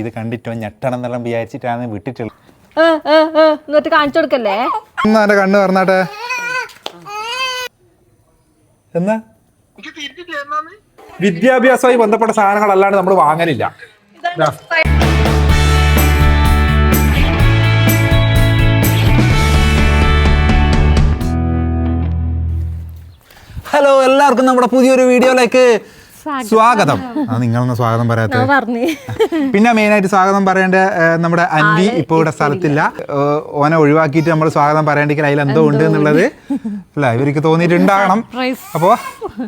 ഇത് കണ്ടിട്ടോ ഞെട്ടണം എന്നെല്ലാം വിചാരിച്ചിട്ടാണ് വിട്ടിട്ടുള്ളത്. എന്നിട്ട് കാണിച്ചു കൊടുക്കല്ലേ? എന്നാ എന്റെ കണ്ണ് പറഞ്ഞാട്ടെ. എന്നാ വിദ്യാഭ്യാസവുമായി ബന്ധപ്പെട്ട സാധനങ്ങളല്ലാണ്ട് നമ്മൾ വാങ്ങലില്ല. ഹലോ, എല്ലാവർക്കും നമ്മുടെ പുതിയൊരു വീഡിയോയിലേക്ക് സ്വാഗതം. നിങ്ങളൊന്ന് സ്വാഗതം പറയാത്ത. പിന്നെ മെയിനായിട്ട് സ്വാഗതം പറയേണ്ട നമ്മുടെ അൻവി ഇപ്പോൾ ഇവിടെ സ്ഥലത്തില്ല. ഓനെ ഒഴിവാക്കിയിട്ട് നമ്മൾ സ്വാഗതം പറയേണ്ടെങ്കിൽ അതിൽ എന്തോ ഉണ്ട് എന്നുള്ളത് അല്ല ഇവർക്ക് തോന്നിയിട്ടുണ്ടാകണം. അപ്പോ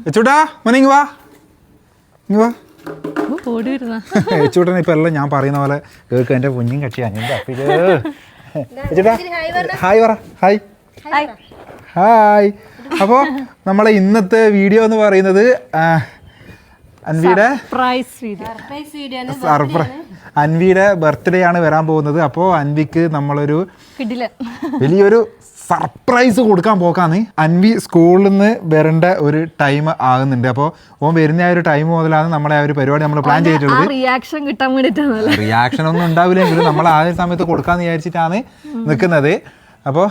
വെച്ചൂട്ടാ മോനിങ് വാ, ഇങ്ങ് വാ. വെച്ചൂട്ടൻ ഇപ്പൊ എല്ലാം ഞാൻ പറയുന്ന പോലെ കേൾക്ക്. എന്റെ കുഞ്ഞും കക്ഷിയാണ്. ഹായ് പറ. Hi hi. അപ്പോൾ നമ്മളെ ഇന്നത്തെ വീഡിയോ എന്ന് പറയുന്നത് അൻവിയുടെ ബർത്ത്ഡേ ആണ് വരാൻ പോകുന്നത്. അപ്പോൾ അൻവിക്ക് നമ്മളൊരു വലിയൊരു സർപ്രൈസ് കൊടുക്കാൻ പോക്കാന്ന്. അൻവി സ്കൂളിൽ നിന്ന് വരേണ്ട ഒരു ടൈം ആകുന്നുണ്ട്. അപ്പോൾ ഓൻ വരുന്ന ആ ഒരു ടൈം മുതലാണ് നമ്മളെ ആ ഒരു പരിപാടി നമ്മൾ പ്ലാൻ ചെയ്തിട്ടുള്ളത്. റിയാക്ഷൻ കിട്ടാൻ വേണ്ടിയിട്ടാണ്. റിയാക്ഷൻ ഒന്നും ഉണ്ടാവില്ലെങ്കിലും നമ്മൾ ആ സമയത്ത് കൊടുക്കാന്ന് വിചാരിച്ചിട്ടാണ് നിൽക്കുന്നത്. അപ്പോൾ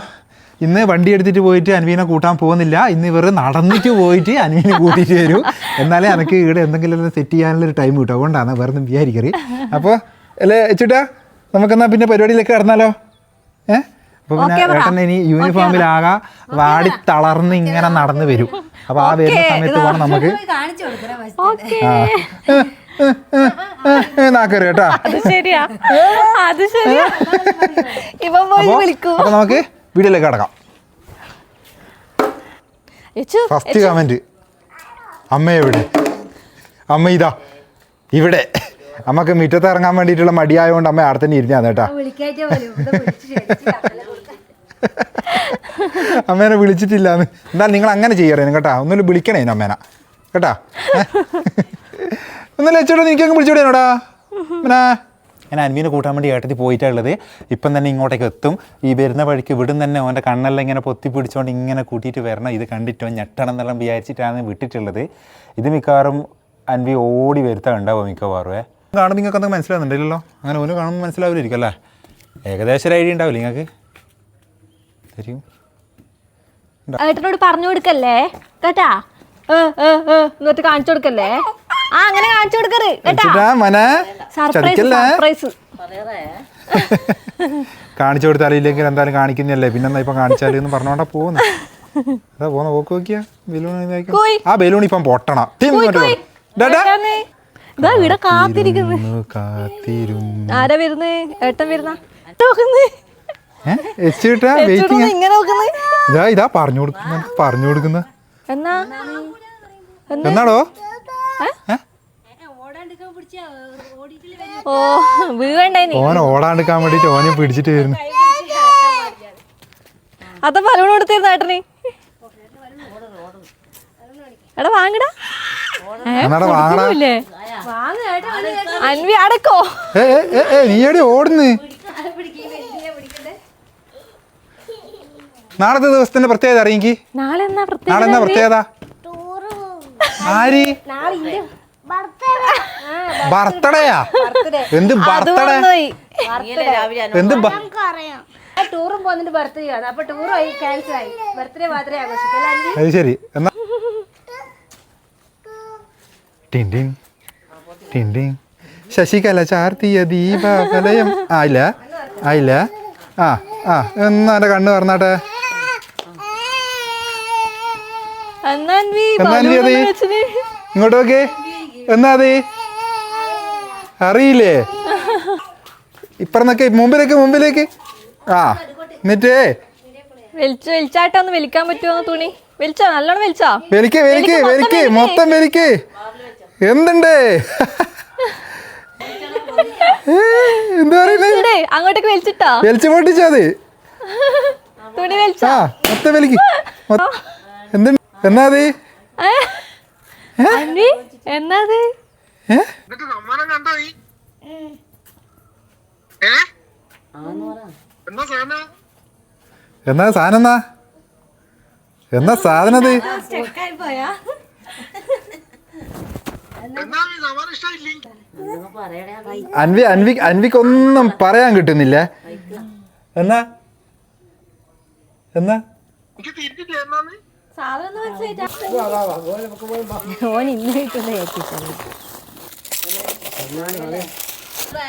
ഇന്ന് വണ്ടി എടുത്തിട്ട് പോയിട്ട് അൻവീനെ കൂട്ടാൻ പോകുന്നില്ല. ഇന്ന് ഇവർ നടന്നിട്ട് പോയിട്ട് അൻവീനെ കൂട്ടിയിട്ട് വരും. എന്നാലേ എനിക്ക് ഇവിടെ എന്തെങ്കിലും സെറ്റ് ചെയ്യാനുള്ളൊരു ടൈം കിട്ടും. അതുകൊണ്ടാണ് വേറെ ഒന്നും വിചാരിക്കരുത്. അപ്പോൾ അല്ലേ വെച്ചിട്ടാ നമുക്കെന്നാ പിന്നെ പരിപാടിയിലേക്ക് കടന്നാലോ? അപ്പോൾ പിന്നെ ഏട്ടൻ ഇനി യൂണിഫോമിലാകാം വാടി തളർന്ന് ഇങ്ങനെ നടന്ന് വരും. അപ്പോൾ ആ വരുന്ന സമയത്ത് വേണം നമുക്ക് നാക്കരു കേട്ടാ. അപ്പോൾ നമുക്ക് വീഡിയോയിലേക്ക് കടക്കാം. ഫസ്റ്റ് കമന്റ്, അമ്മ എവിടെ? അമ്മ ഇതാ ഇവിടെ. അമ്മക്ക് മുറ്റത്ത് ഇറങ്ങാൻ വേണ്ടിയിട്ടുള്ള മടിയായതുകൊണ്ട് അമ്മ അവിടെ തന്നെ ഇരുന്നാണ് കേട്ടാ. അമ്മേനെ വിളിച്ചിട്ടില്ലാന്ന്. എന്തായാലും നിങ്ങൾ അങ്ങനെ ചെയ്യാറേനും കേട്ടാ. ഒന്നുമില്ല വിളിക്കണേ അമ്മേനെ കേട്ടാ. ഒന്നല്ല വെച്ചോടാ, എനിക്കങ്ങ് വിളിച്ചോടേനോടാ. ഞാൻ അൻവീനെ കൂട്ടാൻ വേണ്ടി ഏട്ടത്തിൽ പോയിട്ടുള്ളത്. ഇപ്പം തന്നെ ഇങ്ങോട്ടേക്ക് എത്തും. ഈ വരുന്ന വഴിക്ക് ഇവിടും തന്നെ ഓൻ്റെ കണ്ണെല്ലാം ഇങ്ങനെ പൊത്തി പിടിച്ചുകൊണ്ട് ഇങ്ങനെ കൂട്ടിയിട്ട് വരണം. ഇത് കണ്ടിട്ടോ ഞെട്ടണം എന്നെല്ലാം വിചാരിച്ചിട്ടാണ് വിട്ടിട്ടുള്ളത്. ഇത് മിക്കവാറും അൻവി ഓടി വരുത്താൻ ഉണ്ടാവും മിക്കവാറും. കാണുമ്പോൾ നിങ്ങൾക്ക് എന്തെങ്കിലും മനസ്സിലാവുന്നുണ്ടല്ലോ? അങ്ങനെ ഓന് കാണുമ്പോൾ മനസ്സിലാവില്ലായിരിക്കും അല്ലേ? ഏകദേശം ഒരു ഐഡിയ ഉണ്ടാവില്ല നിങ്ങൾക്ക്? തരും. ഏട്ടനോട് പറഞ്ഞു കൊടുക്കല്ലേ കേട്ടാ. എന്നിട്ട് കാണിച്ചു കൊടുക്കല്ലേ? അങ്ങനെ കാണിച്ചു കൊടുക്കരുത് കേട്ടാ. കാണിച്ചു കൊടുത്താലില്ലെങ്കിൽ എന്തായാലും കാണിക്കുന്നല്ലേ. പിന്നെന്താ ഇപ്പം കാണിച്ചാൽ എന്ന് പറഞ്ഞോണ്ടാ പോകുന്നു. അതാ പോന്ന പോക്ക് നോക്കിയാ ബലൂൺ. ആ ബലൂൺ ഇപ്പം പൊട്ടണം. ആരാ വരുന്നേ? ഏട്ടൻ വരുന്ന ഇതാ പറഞ്ഞു കൊടുക്കുന്ന എന്നാടോ? ഓൻ ഓടാണ്ടിക്കാൻ വേണ്ടിട്ട് ഓനെ പിടിച്ചിട്ട് വരുന്നു. അത ബലൂൺ കൊടുത്തിരുന്നു ഏട്ടന്. എടാ വാങ്ങടാ. അൻവി അടക്കോ. നീ എവിടെ ഓടുന്നു? നാളത്തെ ദിവസത്തിന്റെ പ്രത്യേകത അറിയെങ്കിൽ. നാളെ എന്നാ പ്രത്യേകത? ആര് ബർത്ത്ഡേയാ? എന്ത് ബർത്ത്ഡേ? എന്ത് ടൂറും പോന്നിട്ട് ബർത്ത്ഡേ ആണ്. അപ്പൊ ടൂർ ക്യാൻസൽ ആയി. ബർത്ത്ഡേ മാത്രമേ ആഘോഷിക്കൂ. അത് ശരി. എന്നാ ശശികല ചാർത്തിയ ദീപകലയം ആയില്ല ആയില്ല. ആ ആ എന്നാ എന്റെ കണ്ണ് പറഞ്ഞാട്ടെ. ഇങ്ങോട്ട് നോക്കേ. എന്നാ അത് അറിയില്ലേ? ഇപ്പറന്നൊക്കെ മുമ്പിലേക്ക്. ആ എന്നിട്ടേ വലിച്ചാട്ടൊന്ന് വലിക്കാൻ പറ്റുമോ? തുണി വലിച്ചോ, നല്ലോണം വലിച്ചോ. വലിക്ക് മൊത്തം വലിക്ക്. എന്തുണ്ട് എന്താ പറയുന്നത്? അങ്ങോട്ടേക്ക് വലിച്ചിട്ടോ? വലിച്ചു പൊട്ടിച്ചത് തുണി വലിച്ചോ? മൊത്തം വലിക്ക്. എന്തുണ്ട്? എന്നാത് എന്നാത്? എന്നാ സാധനം? എന്നാ സാധനം? അൻവിക്കൊന്നും പറയാൻ കിട്ടുന്നില്ല. എന്നാ എന്നാ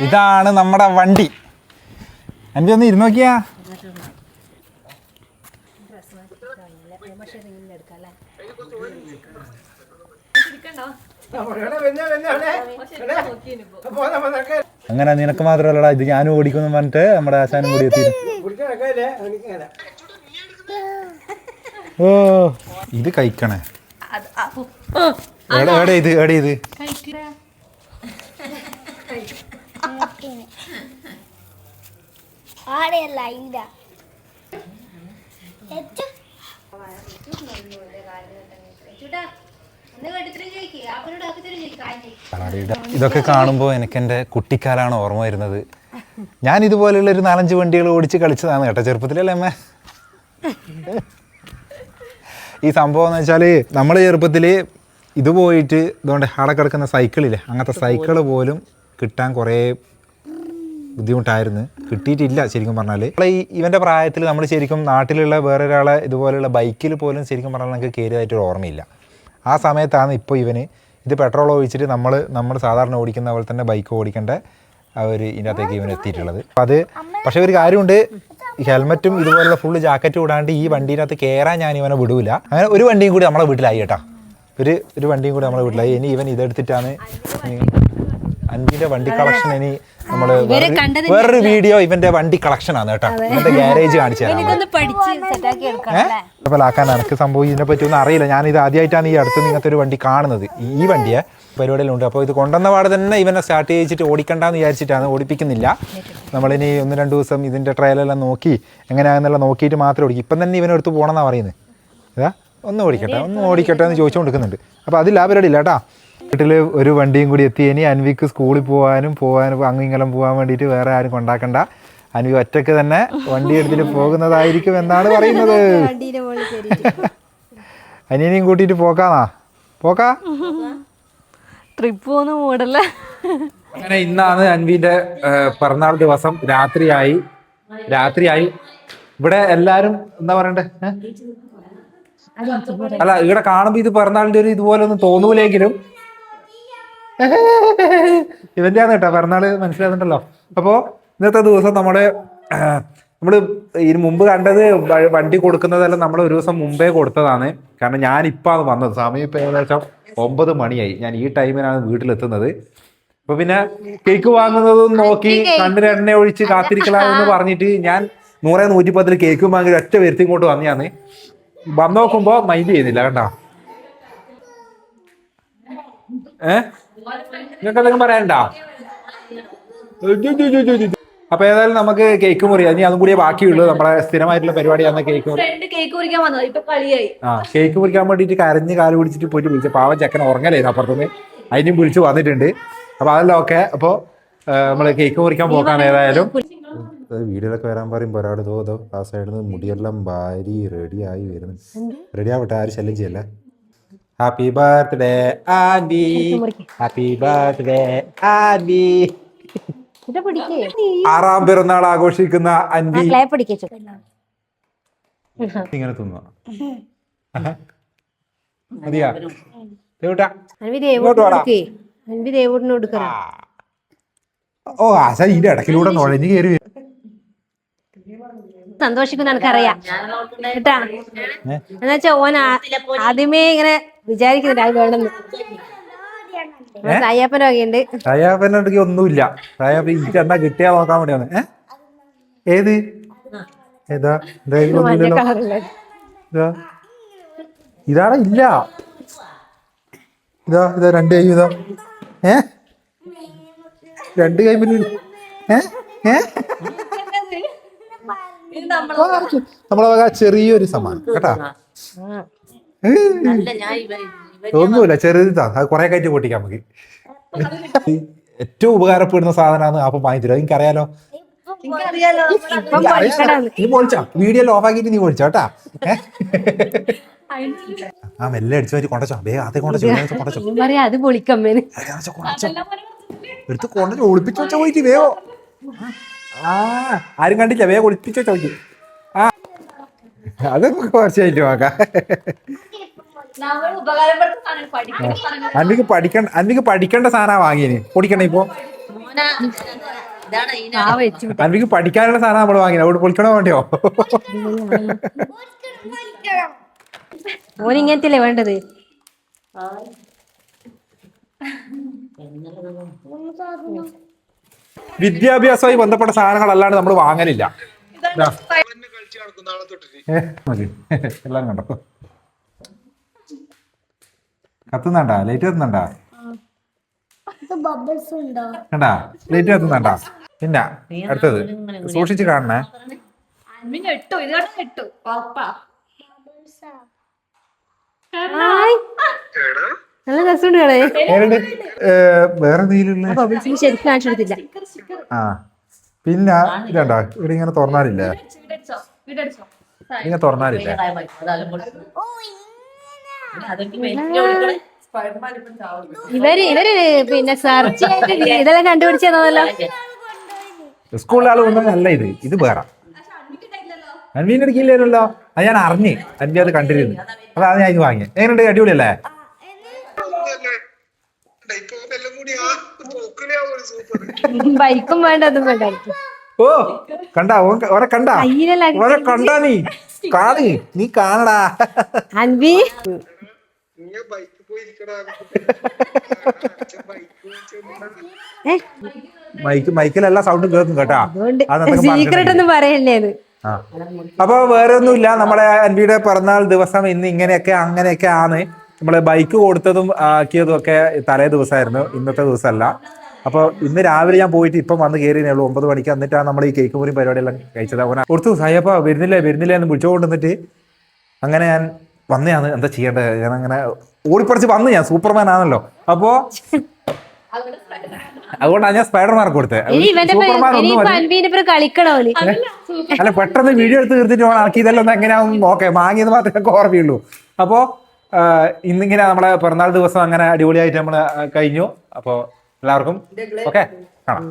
ഇതാണ് നമ്മുടെ വണ്ടി. അൻവി ഒന്ന് ഇരുന്ന് നോക്കിയാ. അങ്ങനെ നിനക്ക് മാത്രമല്ലടാ ഇത് ഞാനും ഓടിക്കുന്നു പറഞ്ഞിട്ട് നമ്മുടെ ആശാനും കൂടി എത്തി. ഓ ഇത് കഴിക്കണേ. എവിടെ ഇത് ഇതൊക്കെ കാണുമ്പോൾ എനിക്ക് എൻ്റെ കുട്ടിക്കാലാണ് ഓർമ്മ വരുന്നത്. ഞാൻ ഇതുപോലെയുള്ള ഒരു 4-5 വണ്ടികൾ ഓടിച്ച് കളിച്ചതാണ് കേട്ടോ ചെറുപ്പത്തിലല്ലേ അമ്മ. ഈ സംഭവം എന്ന് വെച്ചാൽ നമ്മൾ ചെറുപ്പത്തിൽ ഇത് പോയിട്ട് ഇതുകൊണ്ട് അവിടെ കിടക്കുന്ന സൈക്കിളില്ലേ, അങ്ങനത്തെ സൈക്കിൾ പോലും കിട്ടാൻ കുറേ ബുദ്ധിമുട്ടായിരുന്നു. കിട്ടിയിട്ടില്ല ശരിക്കും പറഞ്ഞാൽ. ഇവൻ്റെ പ്രായത്തിൽ നമ്മൾ ശരിക്കും നാട്ടിലുള്ള വേറൊരാളെ ഇതുപോലെയുള്ള ബൈക്കിൽ പോലും ശരിക്കും പറഞ്ഞാൽ നമുക്ക് കയറിയതായിട്ടൊരു ഓർമ്മയില്ല. ആ സമയത്താണ് ഇപ്പോൾ ഇവന് ഇത് പെട്രോൾ ഒഴിച്ചിട്ട് നമ്മൾ സാധാരണ ഓടിക്കുന്ന പോലെ തന്നെ ബൈക്ക് ഓടിക്കേണ്ട ഇതിൻ്റെ അകത്തേക്ക് ഇവൻ എത്തിയിട്ടുള്ളത്. അത് പക്ഷേ ഒരു കാര്യമുണ്ട്, ഈ ഹെൽമെറ്റും ഇതുപോലുള്ള ഫുള്ള് ജാക്കറ്റും ഇടാണ്ട് ഈ വണ്ടീനകത്ത് കയറാൻ ഞാൻ ഇവനെ വിടൂല. അങ്ങനെ ഒരു വണ്ടിയും കൂടി നമ്മളെ വീട്ടിലായി കേട്ടോ. ഒരു വണ്ടിയും കൂടി നമ്മളെ വീട്ടിലായി. ഇനി ഇവൻ ഇതെടുത്തിട്ടാണ് അൻവിൻ്റെ വണ്ടി കളക്ഷൻ. ഇനി നമ്മൾ വേറൊരു വീഡിയോ ഇവന്റെ വണ്ടി കളക്ഷൻ ആണ് കേട്ടോ. ഇവന്റെ ഗ്യാരേജ് കാണിച്ചു തരാം. ആക്കാൻ എനിക്ക് സംഭവം ഇതിനെ പറ്റി ഒന്നും അറിയില്ല. ഞാൻ ഇത് ആദ്യമായിട്ടാണ് ഈ അടുത്ത് ഇങ്ങനത്തെ ഒരു വണ്ടി കാണുന്നത്. ഈ വണ്ടിയെ പരിപാടിയിലുണ്ട്. അപ്പോൾ ഇത് കൊണ്ടുവന്ന പാടെ തന്നെ ഇവനെ സ്റ്റാർട്ട് ചെയ്യിച്ചിട്ട് ഓടിക്കണ്ടെന്ന് വിചാരിച്ചിട്ടാണ്. ഓടിപ്പിക്കുന്നില്ല. നമ്മളിനി 1-2 ദിവസം ഇതിൻ്റെ ട്രയലെല്ലാം നോക്കി എങ്ങനെയാണെന്നെല്ലാം നോക്കിയിട്ട് മാത്രമേ ഓടിക്കും. ഇപ്പം തന്നെ ഇവനെടുത്ത് പോകണമെന്നാണ് പറയുന്നത്. ഇതാ ഒന്ന് ഓടിക്കട്ടെ എന്ന് ചോദിച്ചുകൊണ്ടിരിക്കുന്നുണ്ട്. അപ്പോൾ അതിൽ ആ പരിപാടി ഇല്ല കേട്ടോ. വീട്ടിൽ ഒരു വണ്ടിയും കൂടി എത്തി. ഇനി അൻവിക്ക് സ്കൂളിൽ പോകാനും അങ്ങും ഇങ്ങെല്ലാം പോകാൻ വേണ്ടിയിട്ട് വേറെ ആരും കൊണ്ടാക്കണ്ട. അൻവി ഒറ്റയ്ക്ക് തന്നെ വണ്ടി എടുത്തിട്ട് പോകുന്നതായിരിക്കും എന്നാണ് പറയുന്നത്. അനിയനെയും കൂട്ടിയിട്ട് പോക്കാ ട്രിപ്പ് പോകുന്ന മൂടല്ല. അങ്ങനെ ഇന്നാണ് അൻവിന്റെ പിറന്നാൾ ദിവസം. രാത്രിയായി. ഇവിടെ എല്ലാരും എന്താ പറയണ്ടേ, അല്ല ഇവിടെ കാണുമ്പോ ഇത് പിറന്നാളിന്റെ ഒരു ഇതുപോലെ ഒന്നും തോന്നൂലെങ്കിലും ഇവന്റെ ആണ് കേട്ടോ പിറന്നാള്, മനസ്സിലാകുന്നുണ്ടല്ലോ. അപ്പോ ഇന്നത്തെ ദിവസം നമ്മള് ഇതിന് മുമ്പ് കണ്ടത് വണ്ടി കൊടുക്കുന്നതെല്ലാം നമ്മൾ ഒരു ദിവസം മുമ്പേ കൊടുത്തതാണ്. കാരണം ഞാനിപ്പാണ് വന്നത്. സമയം ഇപ്പം ഏകദേശം 9 മണിയായി. ഞാൻ ഈ ടൈമിനാണ് വീട്ടിലെത്തുന്നത്. അപ്പൊ പിന്നെ കേക്ക് വാങ്ങുന്നതും നോക്കി കണ്ണിന് എണ്ണ ഒഴിച്ച് കാത്തിരിക്കലാന്ന് പറഞ്ഞിട്ട് ഞാൻ 100-110 കേക്കും വാങ്ങി ഒറ്റ വരുത്തി ഇങ്ങോട്ട് വന്നതാണ്. വന്നു നോക്കുമ്പോ മൈൻഡ് ചെയ്യുന്നില്ല കണ്ടോ. നിങ്ങൾക്ക് എന്തെങ്കിലും പറയാനുണ്ടോ? അപ്പൊ ഏതായാലും നമുക്ക് കേക്ക് മുറിയാം. ഇനി അതും കൂടിയേ ബാക്കിയുള്ളൂ. നമ്മളെ സ്ഥിരമായിട്ടുള്ള പരിപാടിയാണ് കേക്ക് കേക്ക് മുറിക്കാൻ വേണ്ടിയിട്ട് കരഞ്ഞ് കാല് പിടിച്ചിട്ട് പോയിട്ട് വിളിച്ചു. പാവം ചെക്കൻ ഉറങ്ങലായിരുന്നു അപ്പുറത്തുനിന്ന്. അതിനും വിളിച്ച് വന്നിട്ടുണ്ട്. അപ്പൊ അതെല്ലാം ഓക്കെ. അപ്പൊ നമ്മള് കേക്ക് മുറിക്കാൻ പോകാൻ ഏതായാലും വീഡിയോയിലൊക്കെ വരാൻ പറയുമ്പോ ഒരാൾ തോതോ ആ സൈഡിൽ നിന്ന് മുടിയെല്ലാം ഭാരി റെഡിയായി വരുന്നു. റെഡി ആവട്ടെ, ആരും ശല്യം ചെയ്യല്ല. Happy birthday Aanvi, happy birthday Aanvi. 6ാം പിറന്നാൾ ആഘോഷിക്കുന്ന അൻവി ഇങ്ങനെ തിന്നുക. മതിയാ ഓ ആശ ഇതിന്റെ ഇടക്കിലൂടെ നുഴഞ്ഞു കയറി സന്തോഷിക്കുന്ന എനിക്കറിയാം കേട്ടാ. എന്നുവെച്ചാ ഓൻ ആദ്യമേ ഇങ്ങനെ വിചാരിക്കുന്നുണ്ട് അത് വേണമെന്ന്. അയ്യപ്പൻ്റെ വകയുണ്ട്. അയ്യപ്പൻ്റെ ഒന്നുമില്ല. അയ്യപ്പ എനിക്ക് എന്നാ കിട്ടിയാ നോക്കാൻ വേണ്ടിയാണ്. ഏത് ഏതാ ഇതാടാ ഇല്ല. ഇതാ 2 കൈ ഇതാ. 2 കൈ നമ്മളെ വക ചെറിയൊരു സമ്മാനം കേട്ടാ. ഒന്നുമില്ല, ചെറുതാ. അത് കുറെ കയറ്റി പൊട്ടിക്കാം നമുക്ക്. ഏറ്റവും ഉപകാരപ്പെടുന്ന സാധനമാണ്. അപ്പം വാങ്ങി തരും. എനിക്കറിയാലോ. ഇപ്പം പഠിക്കണത്. നീ പൊളിച്ചോ വീഡിയോ ഓഫ് ആക്കിയിട്ട് നീ പൊളിച്ചോ കേട്ടാ ആ മെല്ലെ അടിച്ചു മാറ്റി കൊണ്ടച്ചോ വേഗം അതേ കൊണ്ടച്ചോ ഞാൻ പറയാ അത് പൊളിക്കമ്മേന്. എടുത്ത് കൊണ്ടു ഒളിപ്പിച്ചു വെച്ച പോയിട്ട് വേഗോ ആ ആരും കണ്ടില്ല വേഗം ഒളിപ്പിച്ചു വെച്ച പോയിട്ട് ആ അതൊക്കെ കുറച്ചായിട്ട് നോക്കാം അൻവിക്ക് പഠിക്കേണ്ട സാധനം വാങ്ങിയന് പൊടിക്കണ ഇപ്പൊ അൻവിക്ക് പഠിക്കാനുള്ള സാധനം നമ്മള് വാങ്ങിയ അവിടെ പൊളിക്കണോ വേണ്ടിയോ ഓൻ ഇങ്ങനത്തെ വേണ്ടത്. വിദ്യാഭ്യാസവുമായി ബന്ധപ്പെട്ട സാധനങ്ങളല്ലാണ്ട് നമ്മൾ വാങ്ങലില്ല. എല്ലാം കണ്ടോ കത്തുന്നുണ്ടാ ലൈറ്റ് കത്തുന്നുണ്ടാ കണ്ടാ ലൈറ്റ് കത്തുന്നുണ്ടാ പിന്നെ അടുത്തത് സൂക്ഷിച്ച് കാണണേ. നല്ല രസമുണ്ട് കളെ. വേറെ എന്തെങ്കിലും ശരിക്കും കാണിച്ചു കൊടുത്തില്ല. ആ പിന്നെ ഇതണ്ടാ ഇവിടെ ഇങ്ങനെ തുറന്നാലില്ലേ ഇങ്ങനെ തുറന്നാലില്ലേ ഇവര് പിന്നെ സെർച്ച് ചെയ്തിട്ട് ഇതെല്ലാം കണ്ടുപിടിച്ചതല്ലോ. സ്കൂളിലെ ആള് കൊണ്ടുവന്നല്ല ഇത് വേറെ അൻവീൻ്റെ അടുക്കില്ലായിരുന്നല്ലോ അത് ഞാൻ അറിഞ്ഞ് അൻവി അത് കണ്ടിരുന്നു അതാണ് ഞാൻ ഇത് വാങ്ങി. എങ്ങനെയുണ്ട് അടിപൊളിയല്ലേ ബൈക്കും വേണ്ട അതും വേണ്ട. ഓ കണ്ടാ ഓരെ കണ്ടാ ഓരെ കണ്ടാ നീ കാണടാ അൻവി മൈക്കിലെല്ലാ സൗണ്ടും കേൾക്കും കേട്ടാ. സീക്രട്ട് ഒന്നും പറയല്ലേന്ന്. അപ്പൊ വേറെ ഒന്നുമില്ല നമ്മളെ അൻവിയുടെ പിറന്നാൾ ദിവസം ഇന്ന് ഇങ്ങനെയൊക്കെ അങ്ങനെയൊക്കെ ആണ്. നമ്മള് ബൈക്ക് കൊടുത്തതും ആക്കിയതും ഒക്കെ തലേ ദിവസമായിരുന്നു, ഇന്നത്തെ ദിവസമല്ല. അപ്പൊ ഇന്ന് രാവിലെ ഞാൻ പോയിട്ട് ഇപ്പം വന്ന് കയറിയേ ഉള്ളൂ 9 മണിക്ക്. എന്നിട്ടാണ് നമ്മൾ ഈ കേക്ക് മുറി പരിപാടിയെല്ലാം കഴിച്ചത്. അവനെ കൊടുത്തു സായപ്പ വരുന്നില്ല എന്ന് വിളിച്ചുകൊണ്ടിരുന്നിട്ട് അങ്ങനെ ഞാൻ വന്നതാണ്. എന്താ ചെയ്യേണ്ടത്, ഞാൻ അങ്ങനെ ഓടിപ്പറിച്ച് വന്ന് ഞാൻ സൂപ്പർമാൻ ആണല്ലോ. അപ്പോ അതുകൊണ്ടാണ് ഞാൻ സ്പൈഡർമാർക്ക് കൊടുത്തത്. അല്ല പെട്ടെന്ന് വീഡിയോ എടുത്ത് തീർത്തിട്ട് ആക്കി ഇതെല്ലാം ഒന്ന് എങ്ങനെയാണെന്ന് നോക്കാം. വാങ്ങിയത് മാത്രമേ ഓർമ്മയുള്ളൂ. അപ്പോ ഇന്നിങ്ങനെ നമ്മളെ പിറന്നാൾ ദിവസം അങ്ങനെ അടിപൊളിയായിട്ട് നമ്മൾ കഴിഞ്ഞു. അപ്പോൾ എല്ലാവർക്കും ഓക്കെ കാണാം.